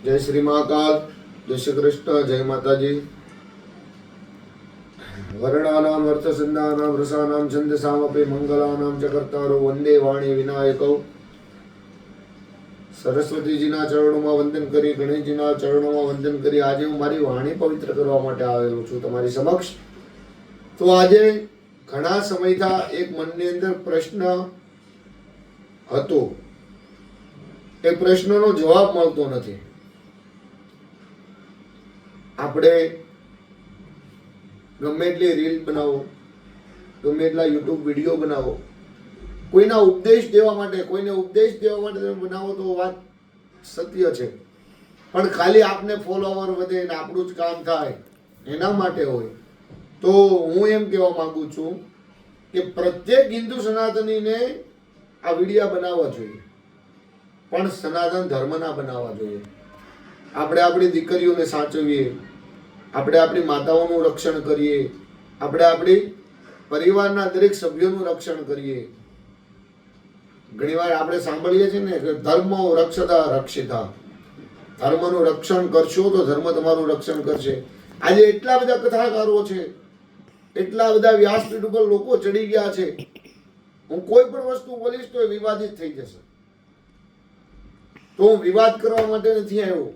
जय श्री महाकाल, जय श्री कृष्ण, जय माता जी। वर्णानाम अर्थसिद्धानाम रसानाम छंदसामपि मंगलानाम च कर्तारो वंदे वाणी विनायकौ। સરસ્વતીજીના ચરણોમાં વંદન કરી, ગણેશજીના ચરણોમાં વંદન કરી આજે હું મારી વાણી પવિત્ર કરવા માટે આવેલો છું તમારી સમક્ષ। તો આજે ઘણા સમયથી એક મનની અંદર પ્રશ્ન હતો, એ પ્રશ્નનો જવાબ મળતો નથી। આપણે ગમે એટલી રીલ બનાવો, ગમે એટલા યુટ્યુબ વિડીયો બનાવો, કોઈના ઉપદેશ દેવા માટે, કોઈને ઉપદેશ દેવા માટે તમે બનાવો તો વાત સત્ય છે, પણ ખાલી આપને ફોલોવર વધે ને આપણું જ કામ થાય એના માટે હોય તો હું એમ કહેવા માંગુ છું કે પ્રત્યેક હિન્દુ સનાતનીને આ વિડીયા બનાવવા જોઈએ, પણ સનાતન ધર્મના બનાવવા જોઈએ। આપણે આપણી દીકરીઓને સાચવીએ, આપણે આપણી માતાઓનું રક્ષણ કરીએ, આપણે આપણી પરિવારના દરેક સભ્યોનું રક્ષણ કરીએ। ઘણીવાર આપણે સાંભળીએ છીએ ને કે ધર્મો રક્ષતા રક્ષિતા, ધર્મનું રક્ષણ કરશો તો ધર્મ તમારું રક્ષણ કરશે। આજે એટલા બધા કથાકારો છે, એટલા બધા વ્યાસપીઠ ઉપર લોકો ચડી ગયા છે, હું કોઈ પણ વસ્તુ બોલીશ તો એ વિવાદિત થઈ જશે, તો હું વિવાદ કરવા માટે નથી આવ્યો।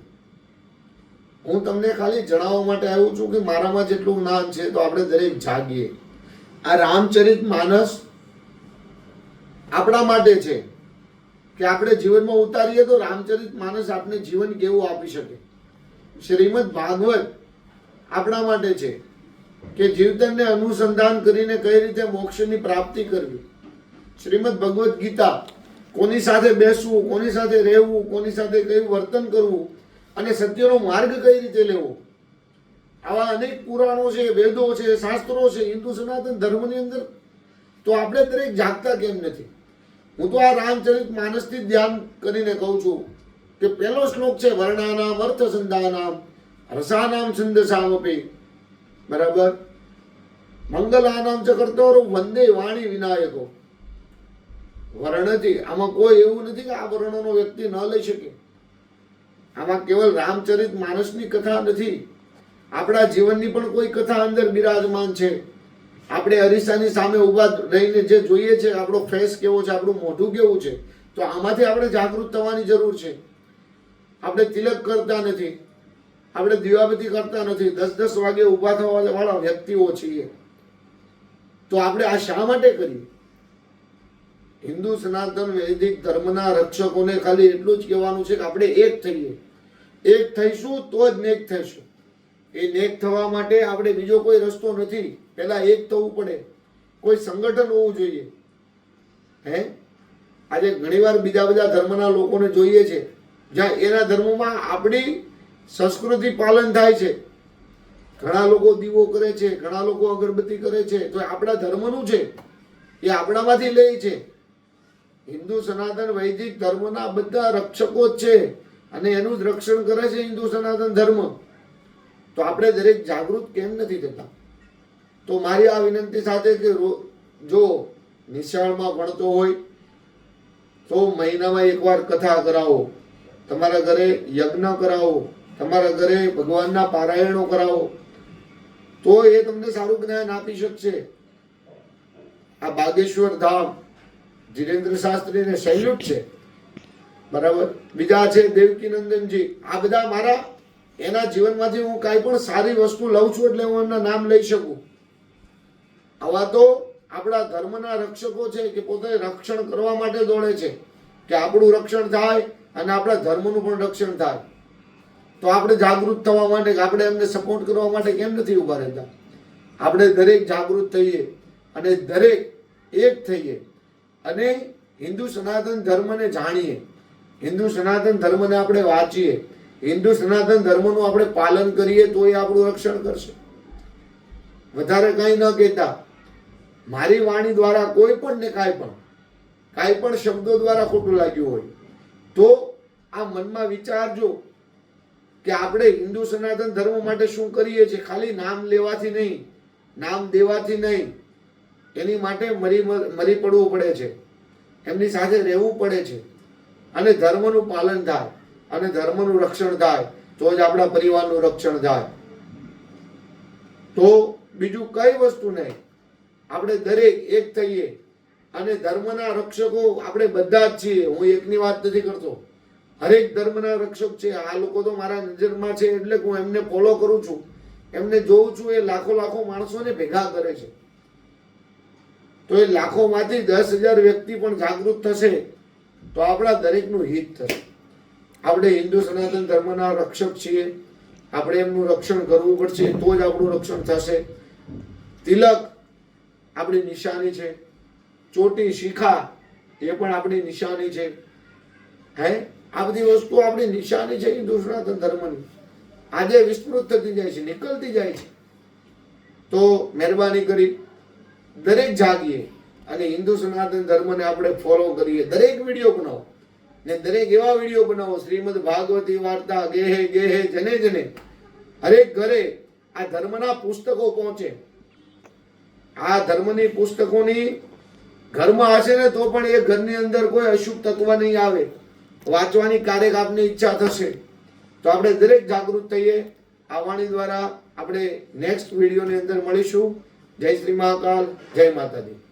હું તમને ખાલી જણાવવા માટે આવ્યો છું કે મારામાં જેટલું જ્ઞાન છે તો આપણે દરેક જાગીએ। આ રામચરિત માનસ આપણા માટે છે કે આપણે જીવનમાં ઉતારીએ તો રામચરિત માનસ આપણે જીવન કેવું આપી શકે। શ્રીમદ ભાગવત આપણા માટે છે કે જીવતરને અનુસંધાન કરીને કઈ રીતે મોક્ષની પ્રાપ્તિ કરવી। શ્રીમદ ભગવદ ગીતા કોની સાથે બેસવું, કોની સાથે રહેવું, કોની સાથે કયું વર્તન કરવું અને સત્યનો માર્ગ કઈ રીતે લેવો, આવા અનેક પુરાણો છે, વેદો છે, શાસ્ત્રો છે હિન્દુ સનાતન ધર્મની અંદર। તો આપણે દરેક જાગતા કેમ નથી? હું તો આ રામચરિત માનસથી ધ્યાન કરીને કહું છું કે પહેલો શ્લોક છે વર્ણાનામ અર્થસંધાનામ રસાનામ છંદસામપી, બરાબર, મંગલાનામ ચ કર્તારો વંદે વાણી વિનાયકો। વર્ણથી આમાં કોઈ એવું નથી કે આ વર્ણનો વ્યક્તિ ન લઈ શકે, આમાં કેવલ રામચરિત માનસની કથા નથી, આપણા જીવનની પણ કોઈ કથા અંદર બિરાજમાન છે। આપણે અરીસાની સામે ઊભા રહીને જે જોઈએ છે આપણો ફેસ કેવો છે, આપણું મોઢું કેવું છે, તો આમાંથી આપણે જાગૃત થવાની જરૂર છે। આપણે તિલક કરતા નથી, આપણે દીવાબત્તી કરતા નથી, 10-10 વાગે ઊભા થવા વાળા વ્યક્તિઓ છીએ, તો આપણે આ શા માટે કરીએ? હિન્દુ સનાતન વૈદિક ધર્મના રક્ષકોને ખાલી એટલું જ કહેવાનું છે કે આપણે એક થઈએ, એક થઈશું તો જ નેક થઈશું। એ નેક થવા માટે આપણે બીજો કોઈ રસ્તો નથી, પહેલા એક થવું પડે, કોઈ સંગઠન હોવું જોઈએ। આજે ઘણીવાર બીજા બધા ધર્મના લોકોને જોઈએ છે જ્યાં એના ધર્મમાં આપણી સંસ્કૃતિ પાલન થાય છે, ઘણા લોકો દીવો કરે છે, ઘણા લોકો અગરબત્તી કરે છે, તો આપણા ધર્મનું છે એ આપણામાંથી લે છે। હિન્દુ સનાતન વૈદિક ધર્મના બધા રક્ષકો જ છે અને એનું જ રક્ષણ કરે છે હિન્દુ સનાતન ધર્મ। તો આપણે દરેક જાગૃત કેમ નથી થતા? તો મારી આ વિનંતી સાથે કે જો નિશાળમાં ભણતો હોય તો મહિનામાં એકવાર કથા કરાવો, તમારા ઘરે યજ્ઞ કરાવો, તમારા ઘરે ભગવાનના પારાયણો કરાવો, તો એ તમને સારું જ્ઞાન આપી શકશે। આ બાગેશ્વર ધામ ધીરેન્દ્ર શાસ્ત્રીને સેલ્યુટ છે, બરાબર, બીજા છે દેવકી નંદનજી, આ બધા મારા એના જીવનમાંથી હું કાંઈ પણ સારી વસ્તુ લઉં છું એટલે હું એમના નામ લઈ શકું। આવા તો આપણા ધર્મના રક્ષકો છે કે પોતે રક્ષણ કરવા માટે દોડે છે કે આપણું રક્ષણ થાય અને આપણા ધર્મનું પણ રક્ષણ થાય। તો આપણે જાગૃત થવા માટે, આપણે એમને સપોર્ટ કરવા માટે કેમ નથી ઊભા રહેતા? આપણે દરેક જાગૃત થઈએ અને દરેક એક થઈએ અને હિન્દુ સનાતન ધર્મને જાણીએ, હિન્દુ સનાતન ધર્મને આપણે વાંચીએ, હિન્દુ સનાતન ધર્મનું આપણે પાલન કરીએ તો એ આપણું રક્ષણ કરશે। વધારે કંઈ ન કહેતા, મારી વાણી દ્વારા કોઈ પણ ને કાંઈ પણ શબ્દો દ્વારા ખોટું લાગ્યું હોય તો આ મનમાં વિચારજો કે આપણે હિન્દુ સનાતન ધર્મ માટે શું કરીએ છીએ। ખાલી નામ લેવાથી નહીં, નામ દેવાથી નહીં, એની માટે મરી પડવું પડે છે, એમની સાથે રહેવું પડે છે અને ધર્મનું પાલન થાય। અને ધર્મનું રક્ષણ થાય તો જ આપણા પરિવારનું રક્ષણ થાય. તો બીજું કઈ વસ્તુ નહીં, આપણે દરેક એક થઈએ અને ધર્મના રક્ષકો આપણે બધા જ છીએ. હું એકની વાત નથી કરતો, હરેક ધર્મના રક્ષક છે. આ લોકો તો મારા નજરમાં છે એટલે હું એમને ફોલો કરું છું, એમને જોઉં છું. એ લાખો લાખો માણસોને ભેગા કરે છે. તો એ લાખોમાંથી 10,000 વ્યક્તિ પણ જાગૃત થશે તો આપણા દરેકનું હિત થશે. આપણે હિન્દુ સનાતન ધર્મના રક્ષક છીએ, આપણે એમનું રક્ષણ કરવું પડશે તો જ આપણું રક્ષણ થશે. તિલક આપણી નિશાની છે, ચોટી શિખા એ પણ આપણી નિશાની છે. આ બધી વસ્તુ આપણી નિશાની છે હિન્દુ સનાતન ધર્મની. આજે વિસ્તૃત થતી જાય છે, નીકળતી જાય છે. તો મહેરબાની કરી દરેક જાગીએ અને હિન્દુ સનાતન ધર્મને આપણે ફોલો કરીએ. દરેક વિડીયો બનાવો ને દરેક એવા વિડીયો બનાવો, શ્રીમદ ભાગવતી વાર્તા ગેહે ગેહે જને જને, હરેક ઘરે આ ધર્મના પુસ્તકો પહોંચે. આ ધર્મની પુસ્તકોની ઘરમાં હશે ને તો પણ એ ઘરની અંદર કોઈ અશુભ તત્વ નહીં આવે. વાંચવાની ક્યારેક આપની ઈચ્છા થશે તો આપણે દરેક જાગૃત થઈએ. આ વાણી દ્વારા આપણે નેક્સ્ટ વિડીયોની અંદર મળીશું. જય શ્રી મહાકાલ, જય માતાજી.